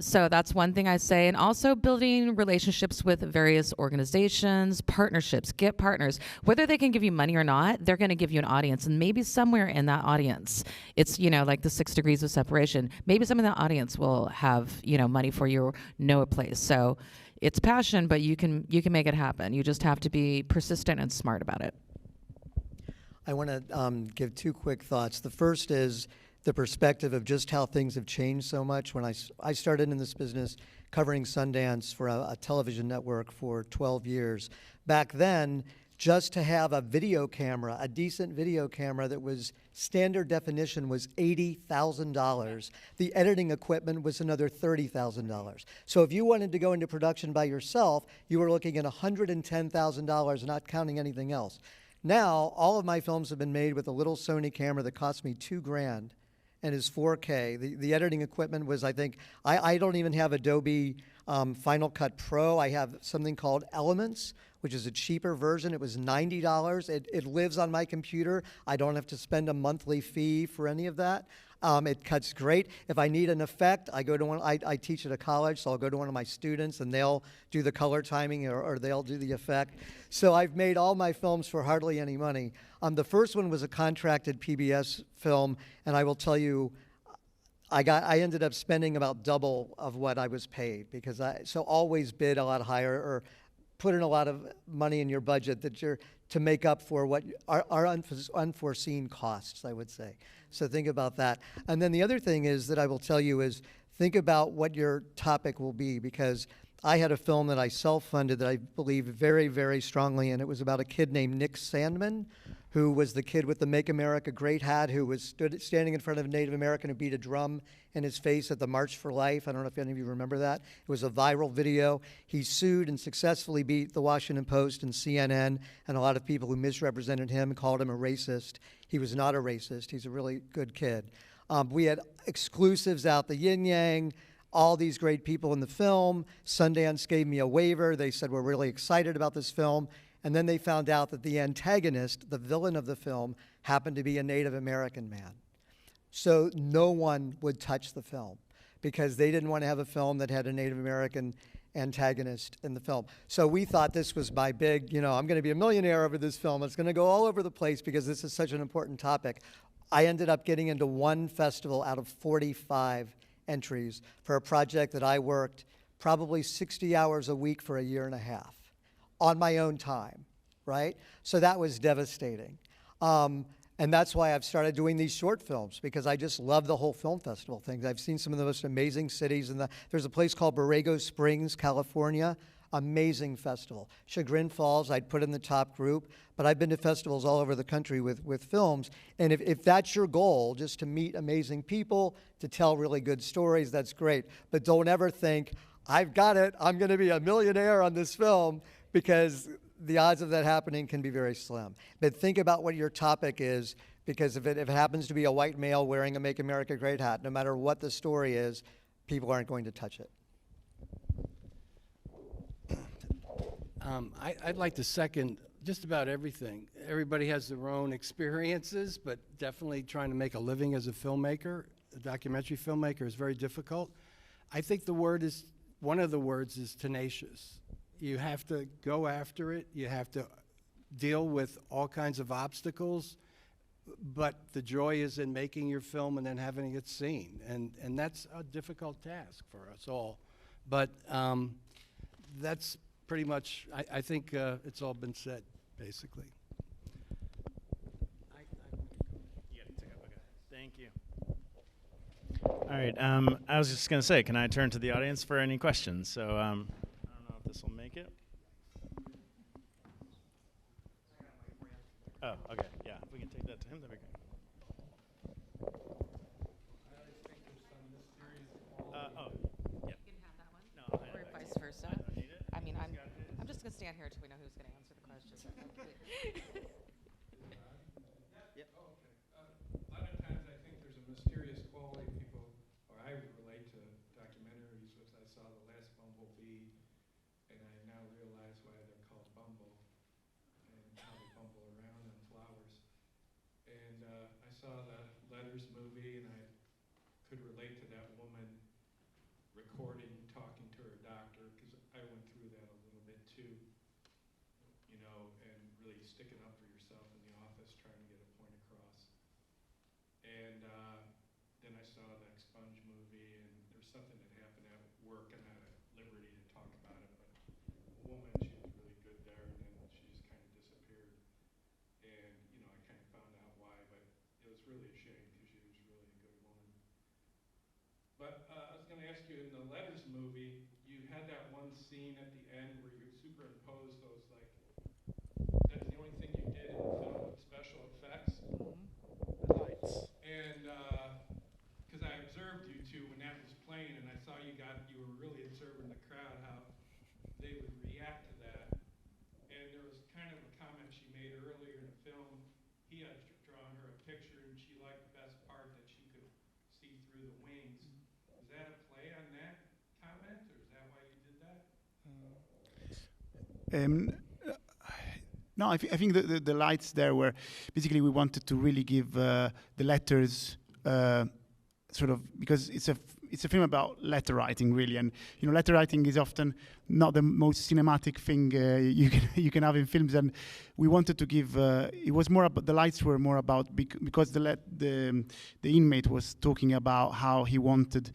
So that's one thing I say. And also building relationships with various organizations, partnerships, get partners. Whether they can give you money or not, they're going to give you an audience. And maybe somewhere in that audience, it's, like the 6 degrees of separation. Maybe some of that audience will have, money for you or know a place. So it's passion, but you can make it happen. You just have to be persistent and smart about it. I want to give 2 quick thoughts. The first is the perspective of just how things have changed so much. When I started in this business covering Sundance for a television network for 12 years, back then, just to have a video camera, a decent video camera that was standard definition, was $80,000. The editing equipment was another $30,000. So if you wanted to go into production by yourself, you were looking at $110,000, not counting anything else. Now, all of my films have been made with a little Sony camera that cost me $2,000 and is 4K. The editing equipment was, I think, I don't even have Adobe Final Cut Pro. I have something called Elements, which is a cheaper version. It was $90. It lives on my computer. I don't have to spend a monthly fee for any of that. It cuts great. If I need an effect, I go to one. I teach at a college, so I'll go to one of my students, and they'll do the color timing or they'll do the effect. So I've made all my films for hardly any money. The first one was a contracted PBS film, and I will tell you, I ended up spending about double of what I was paid because so always bid a lot higher or put in a lot of money in your budget to make up for what are unforeseen costs, I would say. So think about that. And then the other thing is that I will tell you is think about what your topic will be, because I had a film that I self-funded that I believe very, very strongly in. It was about a kid named Nick Sandman, who was the kid with the Make America Great hat, who was standing in front of a Native American who beat a drum in his face at the March for Life. I don't know if any of you remember that. It was a viral video. He sued and successfully beat the Washington Post and CNN and a lot of people who misrepresented him and called him a racist. He was not a racist. He's a really good kid. We had exclusives out, the Yin Yang, all these great people in the film. Sundance gave me a waiver. They said, we're really excited about this film. And then they found out that the antagonist, the villain of the film, happened to be a Native American man. So no one would touch the film because they didn't want to have a film that had a Native American antagonist in the film. So we thought this was my big, I'm going to be a millionaire over this film. It's going to go all over the place because this is such an important topic. I ended up getting into one festival out of 45 entries for a project that I worked probably 60 hours a week for a year and a half on my own time, right? So that was devastating. And that's why I've started doing these short films, because I just love the whole film festival thing. I've seen some of the most amazing cities. There's a place called Borrego Springs, California. Amazing festival. Chagrin Falls, I'd put in the top group, but I've been to festivals all over the country with films. And if that's your goal, just to meet amazing people, to tell really good stories, that's great. But don't ever think, I've got it, I'm going to be a millionaire on this film, because the odds of that happening can be very slim. But think about what your topic is, because if it happens to be a white male wearing a Make America Great hat, no matter what the story is, people aren't going to touch it. I'd like to second just about everything. Everybody has their own experiences, but definitely trying to make a living as a filmmaker, a documentary filmmaker, is very difficult. I think one of the words is tenacious. You have to go after it. You have to deal with all kinds of obstacles, but the joy is in making your film and then having it seen. And that's a difficult task for us all. But that's pretty much, I think it's all been said, basically. Thank you. All right, I was just going to say, can I turn to the audience for any questions? So I don't know if this will make it. Oh, okay, yeah, if we can take that to him, that'd be great. Oh, yeah. You can have that one. No, or vice versa. I don't need it. I mean, I'm just going to stand here until we know who's going to answer the question. Yep. Oh, okay. A lot of times I think there's a mysterious quality people, or I relate to documentaries, which I saw the last Bumblebee, and I now realize why they're called Bumble, and how they bumble around on flowers. And I saw the Letters movie, and I could relate to that woman recording, talking to her doctor, because I went through that a little bit too, and really sticking up for yourself in the office, trying to get a point across. And then I saw the Expunge movie, and there's something that happened at work, and I'm at liberty to talk about it, but a woman, she was really good there, and then she just kind of disappeared. And, I kind of found out why, but it was really a shame, because she was really a good woman. But I was going to ask you, in the Letters movie, you had that one scene at the end where you superimposed those, that's the only thing you did in the film with special effects. The lights. And, because I observed you two when that was playing, and I saw you were really observing the crowd, how they would react to that. And there was kind of a comment she made earlier in the through the wings. Is that a play on that comment, or is that why you did that? No, I think the lights there were basically we wanted to really give the letters sort of, because it's a film about letter writing really, and you know, letter writing is often not the most cinematic thing you can have in films, and we wanted to give it was more about, the lights were more about because the inmate was talking about how he wanted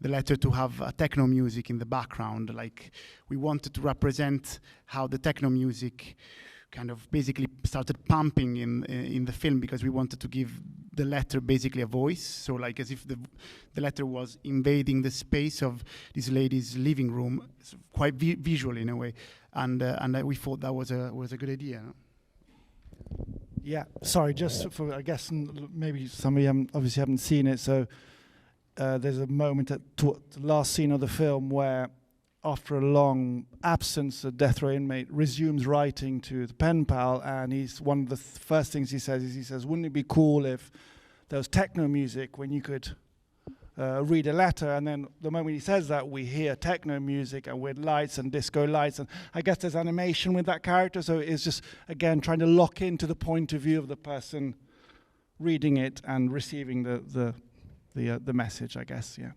the letter to have a techno music in the background. Like, we wanted to represent how the techno music kind of basically started pumping in the film, because we wanted to give the letter basically a voice. So like as if the letter was invading the space of this lady's living room, quite visual in a way. And we thought that was a good idea. No? Yeah, sorry, just for, I guess maybe some of you obviously haven't seen it, so there's a moment at the last scene of the film where, after a long absence, the death row inmate resumes writing to the pen pal, and one of the first things he says, wouldn't it be cool if there was techno music when you could read a letter? And then the moment he says that, we hear techno music and with lights and disco lights, and I guess there's animation with that character, so it's just, again, trying to lock into the point of view of the person reading it and receiving the message, I guess, yeah.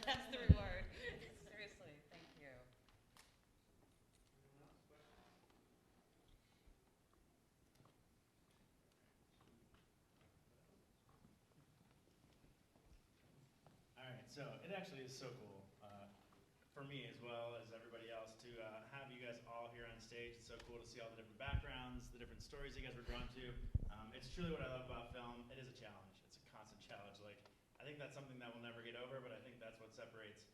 That's the reward. Seriously, thank you. All right, so it actually is so cool for me as well as everybody else to have you guys all here on stage. It's so cool to see all the different backgrounds, the different stories you guys were drawn to. It's truly what I love about film. It is a challenge. It's a constant challenge. Like, I think that's something that we'll never get over, but I think that's what separates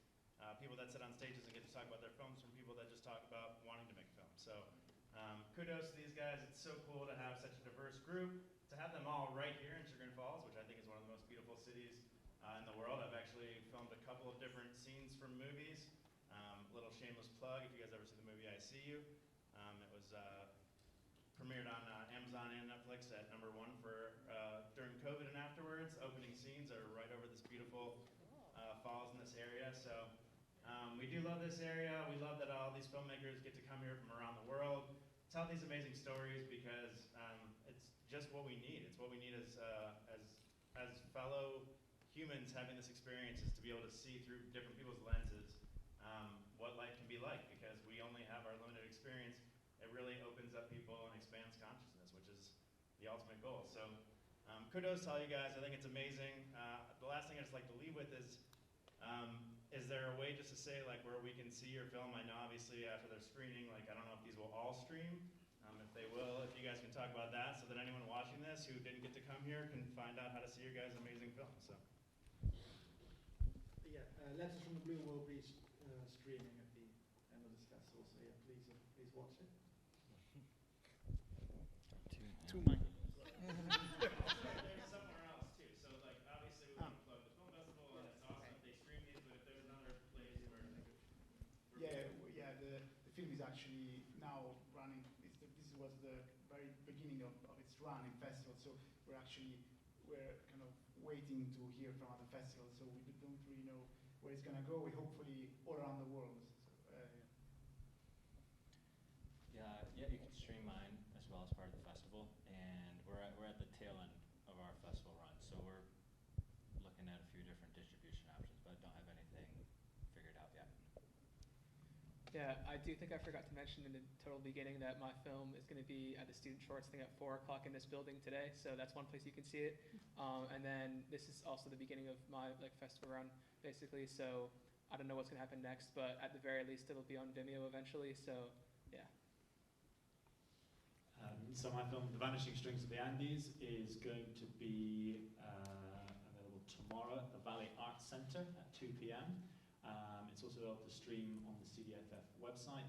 people that sit on stages and get to talk about their films from people that just talk about wanting to make films. So kudos to these guys. It's so cool to have such a diverse group, to have them all right here in Chagrin Falls, which I think is one of the most beautiful cities in the world. I've actually filmed a couple of different scenes from movies. Little shameless plug, if you guys ever see the movie I See You. It was premiered on Amazon and Netflix at #1 for during COVID and afterwards. Opening scenes are right over this beautiful falls in this area. So we do love this area. We love that all these filmmakers get to come here from around the world, tell these amazing stories, because it's just what we need. It's what we need as fellow humans having this experience, is to be able to see through different people's lenses what life can be like, because we only have our limited experience. It really opens up people and expands consciousness, which is the ultimate goal. So kudos to all you guys. I think it's amazing. The last thing I just like to leave with is is there a way just to say like where we can see your film? I know obviously after their screening, like I don't know if these will all stream. If they will, if you guys can talk about that so that anyone watching this who didn't get to come here can find out how to see your guys' amazing film. So. Yeah, Letters from the Blue will be streaming at the end of this festival, so yeah, please watch it. Two microphones. There's somewhere else too. So like obviously we want to plug the film festival, and it's awesome if they stream these. But if there's another place where the film is actually now running. This was the very beginning of its run in festival. So we're kind of waiting to hear from other festivals. So we don't really know where it's gonna go. We hopefully all around the world. So, yeah, you can stream mine as well as part of the festival, and we're at the tail end of our festival run, so we're looking at a few different distribution options, but don't have anything figured out yet. Yeah, I do think I forgot to mention in the total beginning that my film is going to be at the Student Shorts thing at 4 o'clock in this building today, so that's one place you can see it. And then this is also the beginning of my festival run, basically. So I don't know what's going to happen next, but at the very least it'll be on Vimeo eventually. So yeah. So my film, The Vanishing Strings of the Andes, is going to be available tomorrow at the Valley Arts Center at 2 p.m. It's also available to stream on the CDFF website.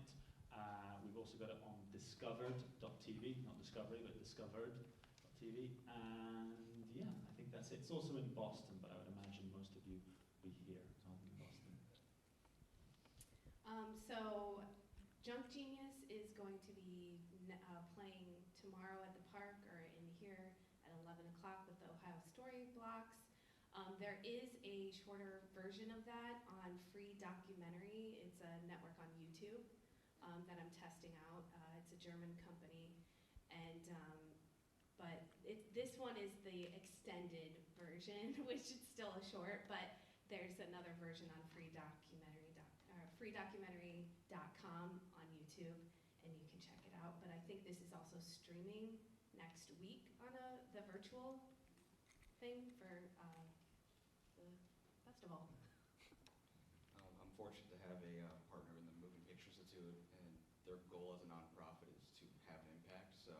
We've also got it on discovered.tv, not Discovery, but discovered.tv. And yeah, I think that's it. It's also in Boston, but I would imagine most of you will be here. It's all in Boston. So Junk Genius is going to be playing tomorrow at the park or in here at 11 o'clock with the Ohio Story blocks. There is a shorter version of that on Free Documentary. It's a network on YouTube that I'm testing out. It's a German company, and but this one is the extended version, which is still a short, but there's another version on freedocumentary.com on YouTube, and you can check it out. But I think this is also streaming next week on the virtual thing for the festival. I'm fortunate to have a partner in the Moving Pictures Institute, and their goal as a nonprofit is to have an impact. So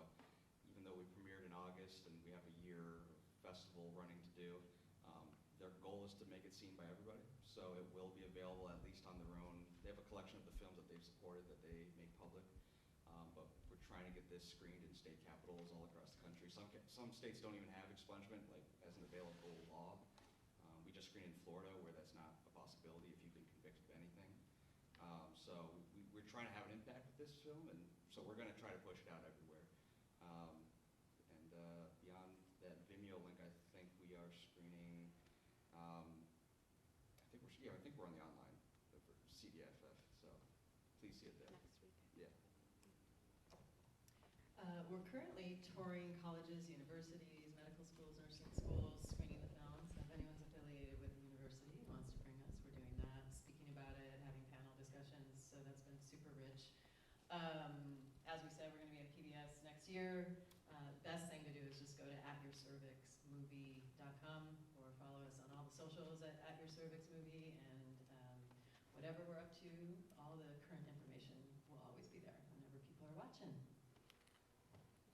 even though we premiered in August and we have a year festival running to do, their goal is to make it seen by everybody. So it will be available at least on their own. They have a collection of the films that they've supported that they make public. But we're trying to get this screened in state capitals all across the country. Some states don't even have expungement like as an available law. We just screen in Florida where that's not a possibility if you've been convicted of anything. So we're trying to have an impact with this film, and so we're going to try to push it out everywhere. And beyond that Vimeo link, I think we are screening. I think we're on the online for CDFF. So please see it there. Next week. Yeah. We're currently touring colleges, universities, medical schools, nursing schools, screening the films. If anyone's affiliated with a university and wants to bring us, we're doing that, speaking about it, having panel discussions, so that's been super rich. As we said, we're going to be at PBS next year. Best thing to do is just go to @yourcervixmovie.com or follow us on all the socials at @yourcervixmovie, and whatever we're up to, all the current information will always be there whenever people are watching.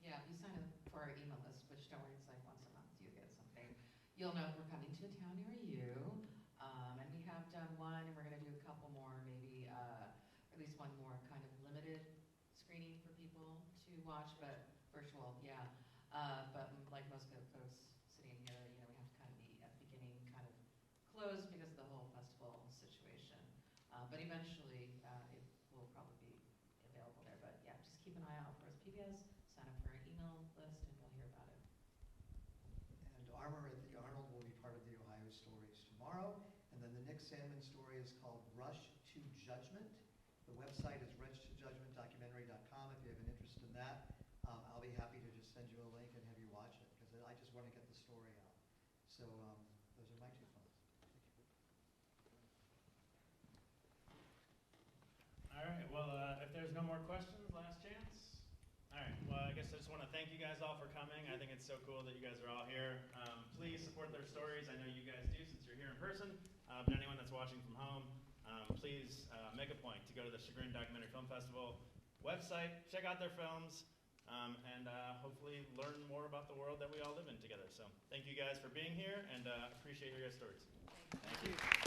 Yeah, if you sign up for our email list, which don't worry, it's like once a month you get something, you'll know we're coming to a town near you. And we have done one, and we're going to do a couple more, maybe at least one more kind of limited screening for people to watch, but virtual, yeah. But like most folks sitting here, we have to kind of be at the beginning kind of closed because of the whole festival situation. But eventually it will probably be available there. But yeah, just keep an eye out for us. PBS, sign up for our email list, and you'll hear about it. And Armor at the Arnold will be part of the Ohio Stories tomorrow. And then the Nick Sandman story is called Rush to Judgment. The website is rushtojudgmentdocumentary.com if you have an interest in that. I'll be happy to just send you a link and have you watch it, because I just want to get the story out. So those are my 2 films. All right, well, if there's no more questions, last chance. All right, well, I guess I just want to thank you guys all for coming. I think it's so cool that you guys are all here. Please support their stories. I know you guys do since you're here in person. But anyone that's watching from home, please make a point to go to the Chagrin Documentary Film Festival website, check out their films, and hopefully learn more about the world that we all live in together. So thank you guys for being here, and appreciate your guys' stories. Thank you.